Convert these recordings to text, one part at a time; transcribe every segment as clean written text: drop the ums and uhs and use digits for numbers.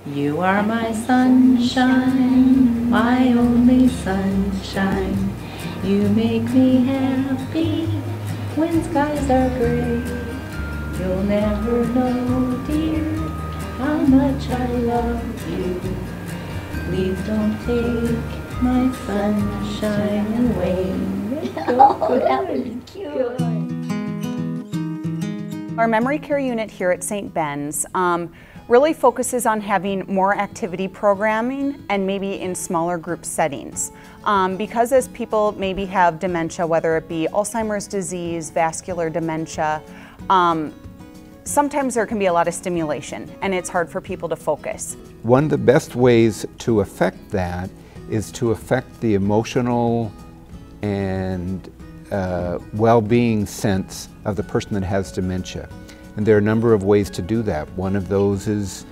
You are my sunshine, my only sunshine. You make me happy when skies are gray. You'll never know, dear, how much I love you. Please don't take my sunshine away. Oh, that was cute. Our memory care unit here at St. Ben's really focuses on having more activity programming and maybe in smaller group settings. Because as people maybe have dementia, whether it be Alzheimer's disease, vascular dementia, sometimes there can be a lot of stimulation and it's hard for people to focus. One of the best ways to affect that is to affect the emotional and well-being sense of the person that has dementia. And there are a number of ways to do that. One of those is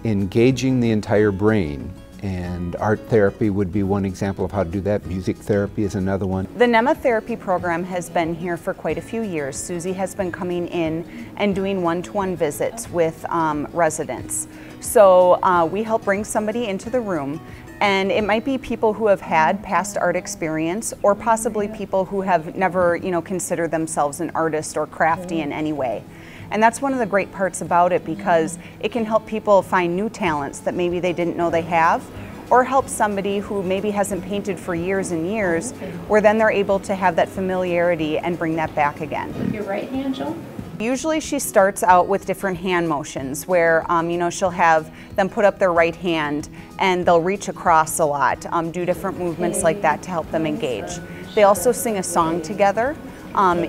engaging the entire brain, and art therapy would be one example of how to do that. Music therapy is another one. The NEMA therapy program has been here for quite a few years. Susie has been coming in and doing one-to-one visits with residents. So we help bring somebody into the room, and it might be people who have had past art experience or possibly people who have never, considered themselves an artist or crafty in any way. And that's one of the great parts about it, because it can help people find new talents that maybe they didn't know they have, or help somebody who maybe hasn't painted for years and years, where then they're able to have that familiarity and bring that back again. With your right hand, Joe? Usually she starts out with different hand motions where, she'll have them put up their right hand and they'll reach across a lot, do different movements like that to help them engage. They also sing a song together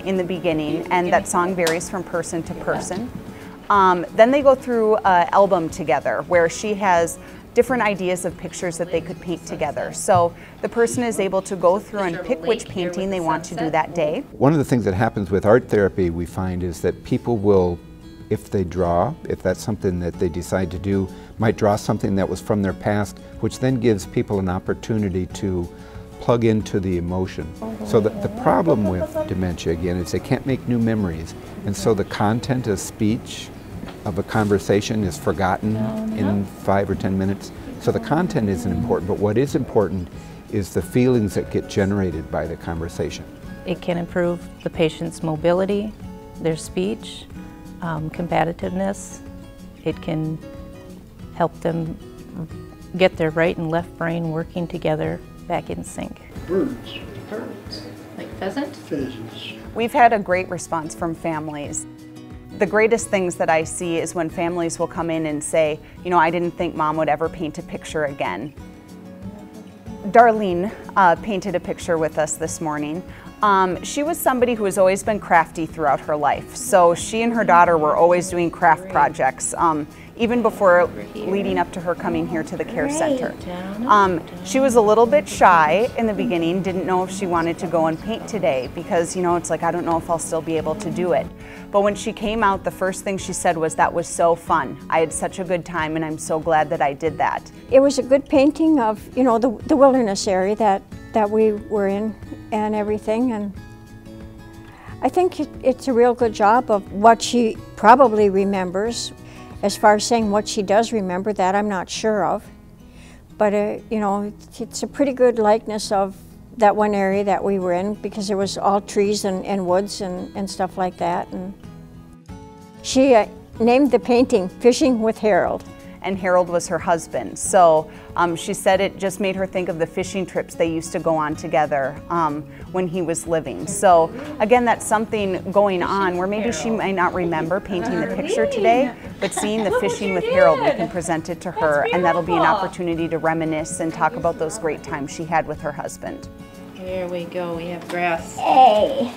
in the beginning, and that song varies from person to person. Then they go through an album together where she has different ideas of pictures that they could paint together. So the person is able to go through and pick which painting they want to do that day. One of the things that happens with art therapy, we find, is that people will, if they draw, if that's something that they decide to do, might draw something that was from their past, which then gives people an opportunity to plug into the emotion. So the problem with dementia, again, is they can't make new memories, and so the content of speech, of a conversation, is forgotten in 5 or 10 minutes. So the content isn't important, but what is important is the feelings that get generated by the conversation. It can improve the patient's mobility, their speech, combativeness. It can help them get their right and left brain working together back in sync. Birds. Birds. Like pheasant? Pheasants. We've had a great response from families. The greatest things that I see is when families will come in and say, I didn't think Mom would ever paint a picture again. Darlene painted a picture with us this morning. She was somebody who has always been crafty throughout her life. So she and her daughter were always doing craft projects, even before leading up to her coming here to the care center. She was a little bit shy in the beginning, didn't know if she wanted to go and paint today because, it's like, I don't know if I'll still be able to do it. But when she came out, the first thing she said was, that was so fun. I had such a good time and I'm so glad that I did that. It was a good painting of, the wilderness area that we were in and everything, and I think it's a real good job of what she probably remembers. As far as saying what she does remember, that I'm not sure of, but it's a pretty good likeness of that one area that we were in, because there was all trees and woods and stuff like that. And she named the painting Fishing with Harold. And Harold was her husband. So she said it just made her think of the fishing trips they used to go on together when he was living. So again, that's something going on where maybe she might not remember painting the picture today, but seeing the Fishing with Harold, we can present it to her, and that'll be an opportunity to reminisce and talk about those great times she had with her husband. There we go, we have grass. Hey!